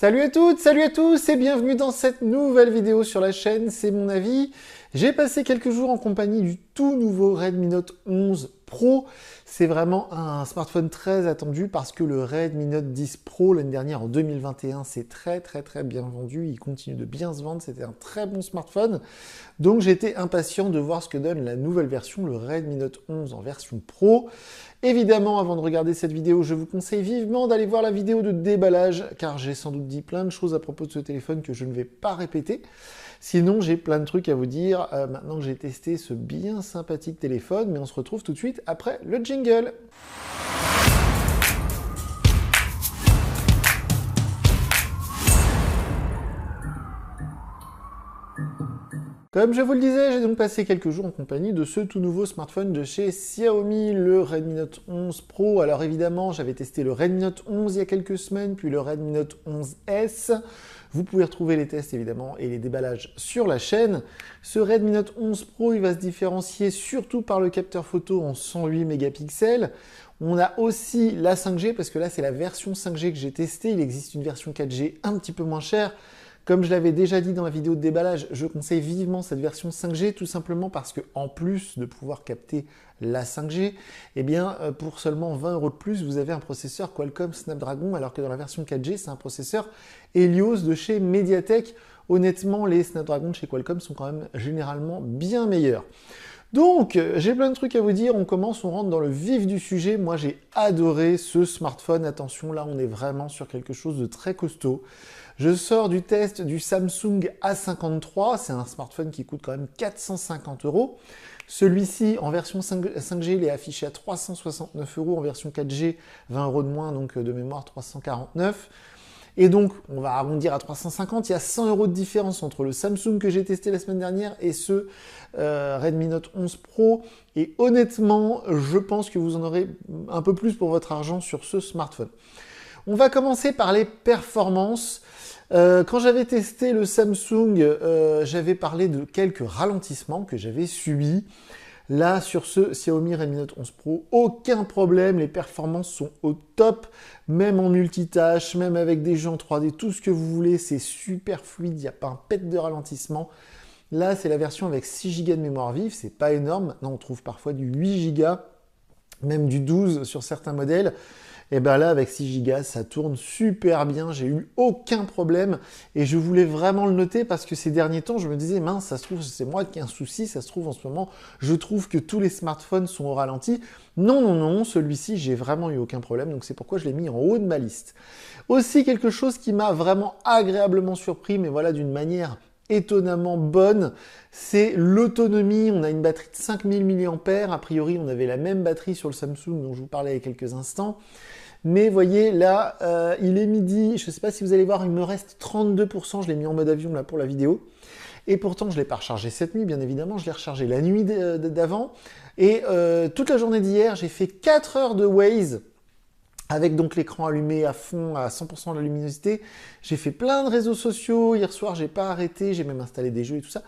Salut à toutes, salut à tous et bienvenue dans cette nouvelle vidéo sur la chaîne, c'est mon avis. J'ai passé quelques jours en compagnie du tout nouveau Redmi Note 11 Pro. C'est vraiment un smartphone très attendu parce que le Redmi Note 10 Pro l'année dernière en 2021 c'est très bien vendu, il continue de bien se vendre, c'était un très bon smartphone. Donc j'étais impatient de voir ce que donne la nouvelle version, le Redmi Note 11 en version Pro. Évidemment, avant de regarder cette vidéo, je vous conseille vivement d'aller voir la vidéo de déballage, car j'ai sans doute dit plein de choses à propos de ce téléphone que je ne vais pas répéter. Sinon, j'ai plein de trucs à vous dire maintenant que j'ai testé ce bien sympathique téléphone, mais on se retrouve tout de suite après le jingle. Comme je vous le disais, j'ai donc passé quelques jours en compagnie de ce tout nouveau smartphone de chez Xiaomi, le Redmi Note 11 Pro. Alors évidemment, j'avais testé le Redmi Note 11 il y a quelques semaines, puis le Redmi Note 11S. Vous pouvez retrouver les tests évidemment et les déballages sur la chaîne. Ce Redmi Note 11 Pro, il va se différencier surtout par le capteur photo en 108 mégapixels. On a aussi la 5G, parce que là c'est la version 5G que j'ai testée. Il existe une version 4G un petit peu moins chère. Comme je l'avais déjà dit dans la vidéo de déballage, je conseille vivement cette version 5G, tout simplement parce que en plus de pouvoir capter la 5G, eh bien, pour seulement 20 € de plus, vous avez un processeur Qualcomm Snapdragon, alors que dans la version 4G, c'est un processeur Helios de chez Mediatek. Honnêtement, les Snapdragon de chez Qualcomm sont quand même généralement bien meilleurs. Donc, j'ai plein de trucs à vous dire. On commence, on rentre dans le vif du sujet. Moi, j'ai adoré ce smartphone. Attention, là, on est vraiment sur quelque chose de très costaud. Je sors du test du Samsung A53. C'est un smartphone qui coûte quand même 450 €. Celui-ci, en version 5G, il est affiché à 369 €. En version 4G, 20 € de moins, donc de mémoire 349 €. Et donc, on va arrondir à 350. Il y a 100 € de différence entre le Samsung que j'ai testé la semaine dernière et ce Redmi Note 11 Pro. Et honnêtement, je pense que vous en aurez un peu plus pour votre argent sur ce smartphone. On va commencer par les performances. Quand j'avais testé le Samsung, j'avais parlé de quelques ralentissements que j'avais subis. Là, sur ce Xiaomi Redmi Note 11 Pro, aucun problème, les performances sont au top, même en multitâche, même avec des jeux en 3D, tout ce que vous voulez, c'est super fluide, il n'y a pas un pet de ralentissement. Là, c'est la version avec 6 Go de mémoire vive, c'est pas énorme. Maintenant, on trouve parfois du 8 Go, même du 12 sur certains modèles. Et bien là, avec 6 Go, ça tourne super bien, j'ai eu aucun problème. Et je voulais vraiment le noter parce que ces derniers temps, je me disais, mince, ça se trouve, c'est moi qui ai un souci, ça se trouve en ce moment, je trouve que tous les smartphones sont au ralenti. Non, celui-ci, j'ai vraiment eu aucun problème, donc c'est pourquoi je l'ai mis en haut de ma liste. Aussi, quelque chose qui m'a vraiment agréablement surpris, mais voilà, d'une manière étonnamment bonne, c'est l'autonomie. On a une batterie de 5000 mAh, a priori on avait la même batterie sur le Samsung dont je vous parlais il y a quelques instants. Mais voyez, là, il est midi, je ne sais pas si vous allez voir, il me reste 32%, je l'ai mis en mode avion là pour la vidéo. Et pourtant, je ne l'ai pas rechargé cette nuit, bien évidemment, je l'ai rechargé la nuit d'avant. Et toute la journée d'hier, j'ai fait 4 heures de Waze, avec donc l'écran allumé à fond, à 100% de la luminosité. J'ai fait plein de réseaux sociaux, hier soir, j'ai pas arrêté, j'ai même installé des jeux et tout ça.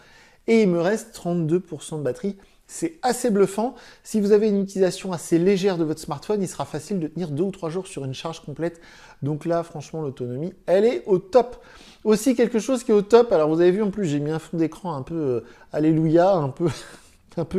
Et il me reste 32% de batterie. C'est assez bluffant. Si vous avez une utilisation assez légère de votre smartphone, il sera facile de tenir 2 ou 3 jours sur une charge complète. Donc là, franchement, l'autonomie, elle est au top. Aussi, quelque chose qui est au top, alors vous avez vu en plus, j'ai mis un fond d'écran un peu alléluia, un peu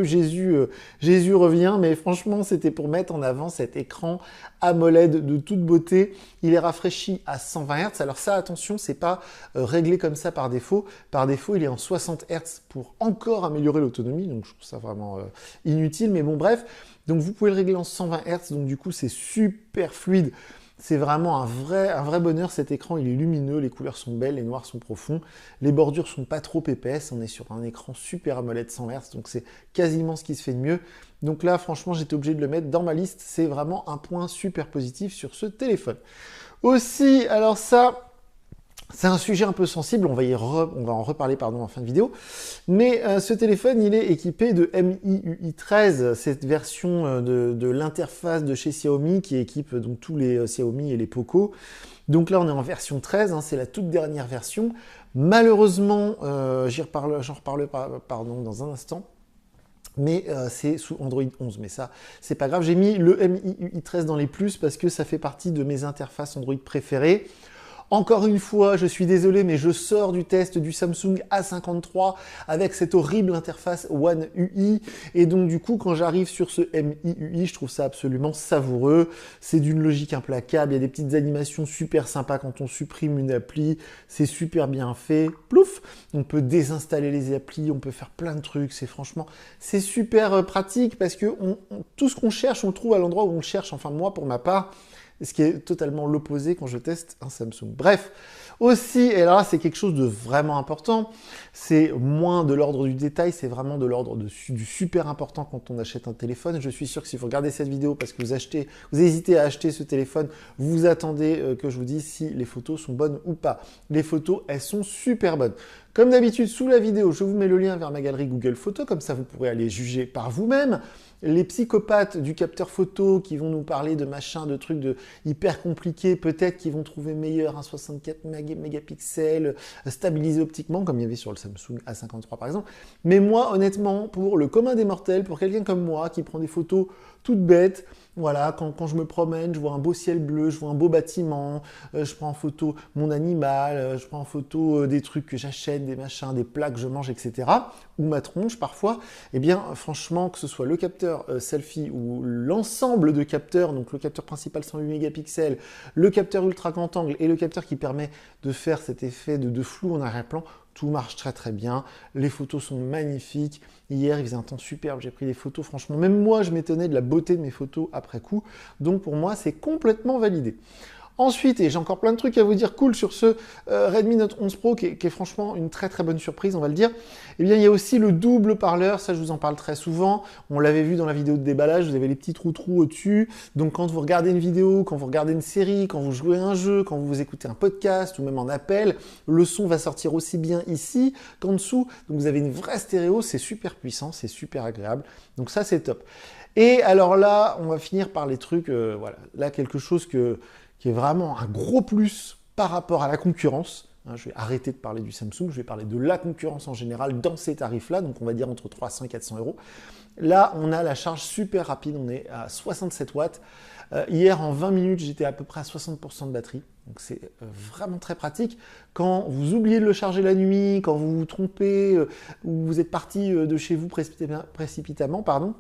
Jésus revient, mais franchement, c'était pour mettre en avant cet écran AMOLED de toute beauté. Il est rafraîchi à 120 Hz. Alors ça, attention, c'est pas réglé comme ça par défaut. Par défaut, il est en 60 Hz pour encore améliorer l'autonomie. Donc je trouve ça vraiment inutile, mais bon, bref. Donc vous pouvez le régler en 120 Hz. Donc du coup, c'est super fluide. C'est vraiment un vrai bonheur, cet écran, il est lumineux, les couleurs sont belles, les noirs sont profonds, les bordures sont pas trop épaisses, on est sur un écran super AMOLED 100 Hz, donc c'est quasiment ce qui se fait de mieux. Donc là, franchement, j'étais obligé de le mettre dans ma liste, c'est vraiment un point super positif sur ce téléphone. Aussi, alors ça, c'est un sujet un peu sensible, on va en reparler en fin de vidéo, mais ce téléphone, il est équipé de MIUI 13, cette version de l'interface de chez Xiaomi qui équipe donc tous les Xiaomi et les Poco. Donc là, on est en version 13, hein, c'est la toute dernière version. Malheureusement, j'en reparle dans un instant, mais c'est sous Android 11, mais ça, c'est pas grave. J'ai mis le MIUI 13 dans les plus parce que ça fait partie de mes interfaces Android préférées. Encore une fois, je suis désolé, mais je sors du test du Samsung A53 avec cette horrible interface One UI. Et donc, du coup, quand j'arrive sur ce MIUI, je trouve ça absolument savoureux. C'est d'une logique implacable. Il y a des petites animations super sympas quand on supprime une appli. C'est super bien fait. Plouf! On peut désinstaller les applis, on peut faire plein de trucs. C'est super pratique parce que tout ce qu'on cherche, on le trouve à l'endroit où on le cherche. Enfin, moi, pour ma part, ce qui est totalement l'opposé quand je teste un Samsung. Bref, aussi, et là c'est quelque chose de vraiment important, c'est moins de l'ordre du détail, c'est vraiment de l'ordre du super important quand on achète un téléphone. Je suis sûr que si vous regardez cette vidéo parce que vous hésitez à acheter ce téléphone, vous attendez que je vous dise si les photos sont bonnes ou pas. Les photos, elles sont super bonnes. Comme d'habitude, sous la vidéo, je vous mets le lien vers ma galerie Google Photos, comme ça vous pourrez aller juger par vous-même. Les psychopathes du capteur photo qui vont nous parler de machin, de trucs hyper compliqués, peut-être qu'ils vont trouver meilleur un 64 mégapixels stabilisé optiquement, comme il y avait sur le Samsung A53 par exemple. Mais moi, honnêtement, pour le commun des mortels, pour quelqu'un comme moi qui prend des photos toutes bêtes, voilà, quand je me promène, je vois un beau ciel bleu, je vois un beau bâtiment, je prends en photo mon animal, je prends en photo des trucs que j'achète, des machins, des plats que je mange, etc. Ou ma tronche parfois, eh bien franchement, que ce soit le capteur selfie ou l'ensemble de capteurs, donc le capteur principal 108 mégapixels, le capteur ultra grand angle et le capteur qui permet de faire cet effet de flou en arrière-plan, tout marche très très bien, les photos sont magnifiques. Hier, il faisait un temps superbe, j'ai pris des photos, franchement, même moi, je m'étonnais de la beauté de mes photos après coup. Donc pour moi, c'est complètement validé. Ensuite, et j'ai encore plein de trucs à vous dire cool sur ce Redmi Note 11 Pro qui est franchement une très très bonne surprise, on va le dire. Eh bien, il y a aussi le double parleur, ça je vous en parle très souvent. On l'avait vu dans la vidéo de déballage, vous avez les petits trous au-dessus. Donc quand vous regardez une vidéo, quand vous regardez une série, quand vous jouez à un jeu, quand vous écoutez un podcast ou même en appel, le son va sortir aussi bien ici qu'en dessous. Donc vous avez une vraie stéréo, c'est super puissant, c'est super agréable. Donc ça c'est top. Et alors là, on va finir par les trucs, voilà, là quelque chose qui est vraiment un gros plus par rapport à la concurrence. Je vais arrêter de parler du Samsung, je vais parler de la concurrence en général dans ces tarifs-là, donc on va dire entre 300 et 400 euros. Là, on a la charge super rapide, on est à 67 watts. Hier, en 20 minutes, j'étais à peu près à 60% de batterie. Donc c'est vraiment très pratique. Quand vous oubliez de le charger la nuit, quand vous vous trompez, ou vous êtes parti de chez vous précipitamment, pardon,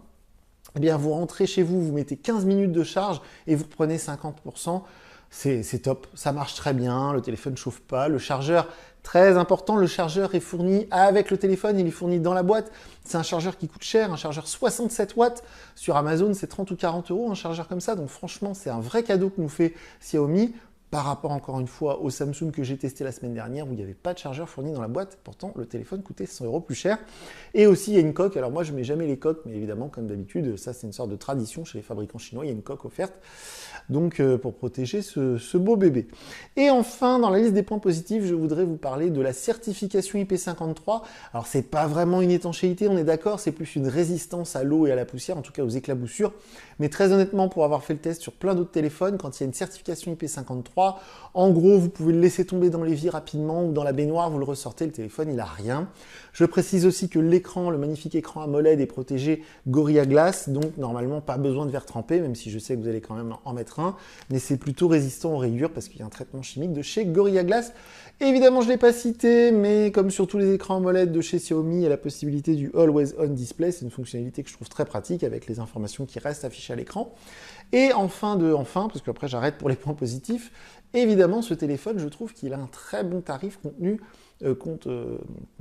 eh bien, vous rentrez chez vous, vous mettez 15 minutes de charge et vous reprenez 50%. C'est top, ça marche très bien, le téléphone ne chauffe pas, le chargeur, très important, le chargeur est fourni avec le téléphone, il est fourni dans la boîte. C'est un chargeur qui coûte cher, un chargeur 67 watts. Sur Amazon, c'est 30 ou 40 euros un chargeur comme ça. Donc franchement, c'est un vrai cadeau que nous fait Xiaomi. Par rapport encore une fois au Samsung que j'ai testé la semaine dernière où il n'y avait pas de chargeur fourni dans la boîte, pourtant le téléphone coûtait 100 euros plus cher. Et aussi il y a une coque, alors moi je ne mets jamais les coques, mais évidemment comme d'habitude, ça c'est une sorte de tradition chez les fabricants chinois, il y a une coque offerte, donc pour protéger ce beau bébé. Et enfin dans la liste des points positifs, je voudrais vous parler de la certification IP53. Alors c'est pas vraiment une étanchéité, on est d'accord, c'est plus une résistance à l'eau et à la poussière, en tout cas aux éclaboussures, mais très honnêtement pour avoir fait le test sur plein d'autres téléphones, quand il y a une certification IP53, en gros, vous pouvez le laisser tomber dans l'évier rapidement ou dans la baignoire, vous le ressortez, le téléphone, il n'a rien. Je précise aussi que l'écran, le magnifique écran AMOLED est protégé Gorilla Glass, donc normalement pas besoin de verre trempé, même si je sais que vous allez quand même en mettre un, mais c'est plutôt résistant aux rayures parce qu'il y a un traitement chimique de chez Gorilla Glass. Et évidemment, je ne l'ai pas cité, mais comme sur tous les écrans AMOLED de chez Xiaomi, il y a la possibilité du Always On Display, c'est une fonctionnalité que je trouve très pratique avec les informations qui restent affichées à l'écran. Et enfin, parce qu'après j'arrête pour les points positifs, évidemment, ce téléphone, je trouve qu'il a un très bon tarif compte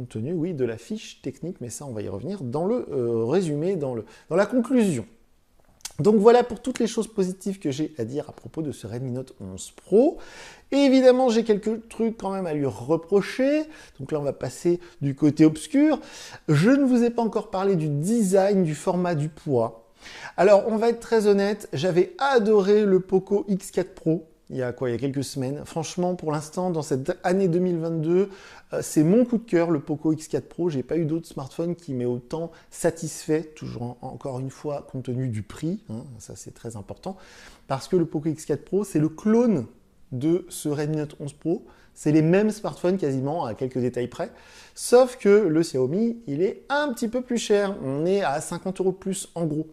tenu oui, de la fiche technique, mais ça, on va y revenir dans le résumé, dans la conclusion. Donc voilà pour toutes les choses positives que j'ai à dire à propos de ce Redmi Note 11 Pro. Et évidemment, j'ai quelques trucs quand même à lui reprocher. Donc là, on va passer du côté obscur. Je ne vous ai pas encore parlé du design, du format, du poids. Alors, on va être très honnête, j'avais adoré le Poco X4 Pro. Il y a quelques semaines. Franchement, pour l'instant, dans cette année 2022, c'est mon coup de cœur, le Poco X4 Pro. J'ai pas eu d'autres smartphones qui m'aient autant satisfait, toujours encore une fois, compte tenu du prix. Ça, c'est très important. Parce que le Poco X4 Pro, c'est le clone de ce Redmi Note 11 Pro. C'est les mêmes smartphones quasiment, à quelques détails près. Sauf que le Xiaomi, il est un petit peu plus cher. On est à 50 euros de plus en gros.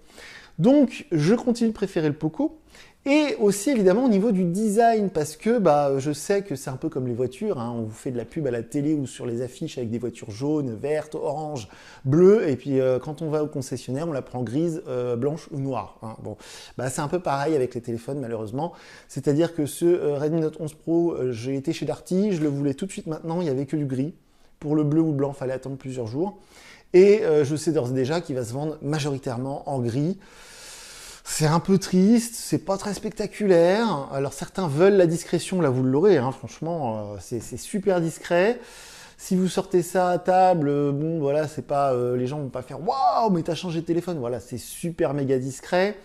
Donc, je continue de préférer le Poco. Et aussi évidemment au niveau du design, parce que je sais que c'est un peu comme les voitures, hein, on vous fait de la pub à la télé ou sur les affiches avec des voitures jaunes, vertes, oranges, bleues, et puis quand on va au concessionnaire, on la prend grise, blanche ou noire. Hein. Bon, c'est un peu pareil avec les téléphones malheureusement, c'est-à-dire que ce Redmi Note 11 Pro, j'ai été chez Darty, je le voulais tout de suite maintenant, il n'y avait que du gris. Pour le bleu ou le blanc, il fallait attendre plusieurs jours. Et je sais d'ores et déjà qu'il va se vendre majoritairement en gris. C'est un peu triste, c'est pas très spectaculaire. Alors certains veulent la discrétion, là vous l'aurez, hein, franchement, c'est super discret. Si vous sortez ça à table, bon voilà, c'est pas, les gens vont pas faire waouh, mais t'as changé de téléphone. Voilà, c'est super méga discret.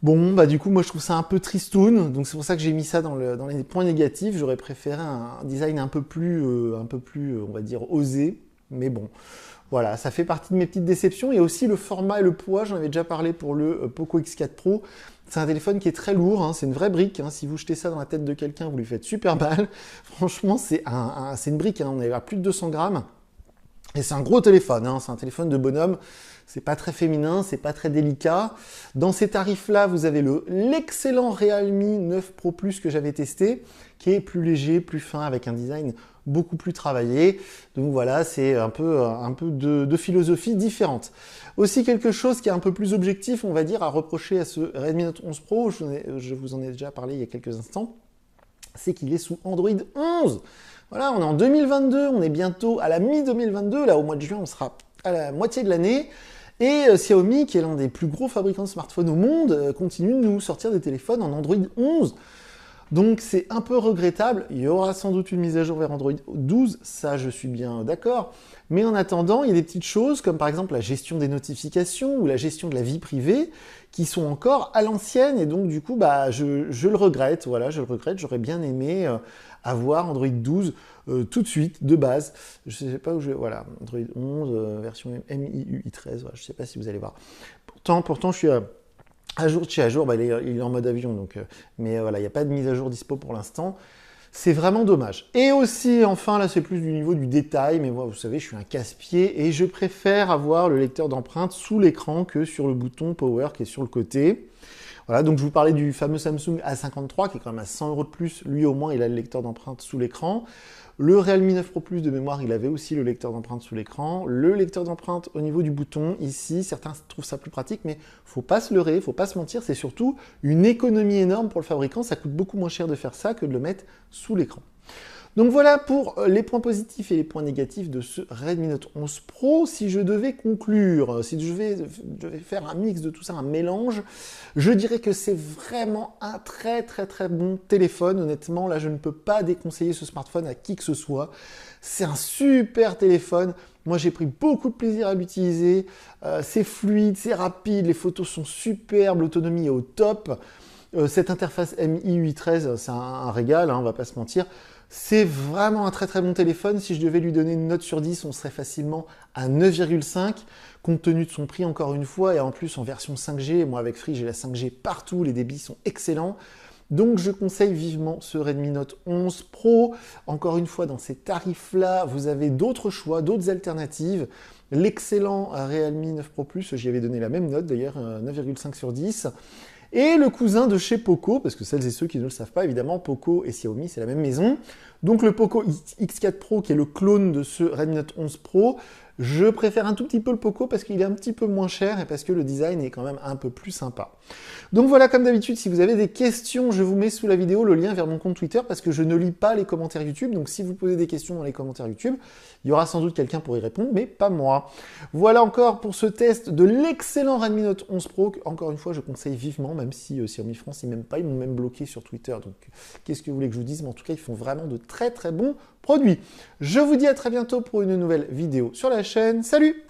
Bon, du coup, moi je trouve ça un peu tristoun, donc c'est pour ça que j'ai mis ça dans les points négatifs. J'aurais préféré un design un peu plus, on va dire, osé, mais bon. Voilà, ça fait partie de mes petites déceptions. Et aussi le format et le poids, j'en avais déjà parlé pour le Poco X4 Pro. C'est un téléphone qui est très lourd, hein, c'est une vraie brique. Hein. Si vous jetez ça dans la tête de quelqu'un, vous lui faites super mal. Franchement, c'est une brique, hein. On est à plus de 200 grammes. Et c'est un gros téléphone, hein. C'est un téléphone de bonhomme. C'est pas très féminin, c'est pas très délicat. Dans ces tarifs-là, vous avez l'excellent Realme 9 Pro Plus que j'avais testé, qui est plus léger, plus fin, avec un design beaucoup plus travaillé. Donc voilà, c'est un peu de philosophie différente. Aussi quelque chose qui est un peu plus objectif, on va dire, à reprocher à ce Redmi Note 11 Pro, je vous en ai déjà parlé il y a quelques instants, c'est qu'il est sous Android 11. Voilà, on est en 2022, on est bientôt à la mi-2022, là au mois de juin, on sera à la moitié de l'année. Et Xiaomi, qui est l'un des plus gros fabricants de smartphones au monde, continue de nous sortir des téléphones en Android 11. Donc c'est un peu regrettable, il y aura sans doute une mise à jour vers Android 12, ça je suis bien d'accord, mais en attendant, il y a des petites choses comme par exemple la gestion des notifications ou la gestion de la vie privée qui sont encore à l'ancienne et donc du coup je le regrette, voilà, je le regrette, j'aurais bien aimé avoir Android 12 tout de suite, de base, je ne sais pas où voilà, Android 11, version MIUI 13, voilà, je ne sais pas si vous allez voir. Pourtant je suis à jour de chez à jour, il est en mode avion, donc, mais voilà, il n'y a pas de mise à jour dispo pour l'instant. C'est vraiment dommage. Et aussi, enfin, là, c'est plus du niveau du détail, mais moi, vous savez, je suis un casse-pied et je préfère avoir le lecteur d'empreintes sous l'écran que sur le bouton Power qui est sur le côté. Voilà, donc je vous parlais du fameux Samsung A53 qui est quand même à 100 € de plus. Lui, au moins, il a le lecteur d'empreintes sous l'écran. Le Realme 9 Pro Plus de mémoire, il avait aussi le lecteur d'empreintes sous l'écran. Le lecteur d'empreintes au niveau du bouton, ici, certains trouvent ça plus pratique, mais faut pas se leurrer, faut pas se mentir, c'est surtout une économie énorme pour le fabricant. Ça coûte beaucoup moins cher de faire ça que de le mettre sous l'écran. Donc voilà pour les points positifs et les points négatifs de ce Redmi Note 11 Pro. Si je devais conclure, si je devais faire un mix de tout ça, un mélange, je dirais que c'est vraiment un très bon téléphone. Honnêtement, là, je ne peux pas déconseiller ce smartphone à qui que ce soit. C'est un super téléphone. Moi, j'ai pris beaucoup de plaisir à l'utiliser. C'est fluide, c'est rapide, les photos sont superbes, l'autonomie est au top. Cette interface MIUI 13, c'est un régal, hein, on va pas se mentir. C'est vraiment un très bon téléphone. Si je devais lui donner une note sur 10, on serait facilement à 9,5, compte tenu de son prix encore une fois, et en plus en version 5G. Moi avec Free, j'ai la 5G partout, les débits sont excellents. Donc je conseille vivement ce Redmi Note 11 Pro. Encore une fois, dans ces tarifs-là, vous avez d'autres choix, d'autres alternatives. L'excellent Realme 9 Pro Plus, j'y avais donné la même note d'ailleurs, 9,5 sur 10. Et le cousin de chez Poco, parce que celles et ceux qui ne le savent pas, évidemment, Poco et Xiaomi, c'est la même maison. Donc le Poco X4 Pro, qui est le clone de ce Redmi Note 11 Pro, je préfère un tout petit peu le Poco parce qu'il est un petit peu moins cher et parce que le design est quand même un peu plus sympa. Donc voilà, comme d'habitude, si vous avez des questions, je vous mets sous la vidéo le lien vers mon compte Twitter parce que je ne lis pas les commentaires YouTube. Donc si vous posez des questions dans les commentaires YouTube, il y aura sans doute quelqu'un pour y répondre, mais pas moi. Voilà encore pour ce test de l'excellent Redmi Note 11 Pro. Encore une fois, je conseille vivement, même si Xiaomi France, ils m'aiment pas, ils m'ont même bloqué sur Twitter. Donc qu'est-ce que vous voulez que je vous dise? Mais en tout cas, ils font vraiment de très bons produits. Je vous dis à très bientôt pour une nouvelle vidéo sur la chaîne. Salut!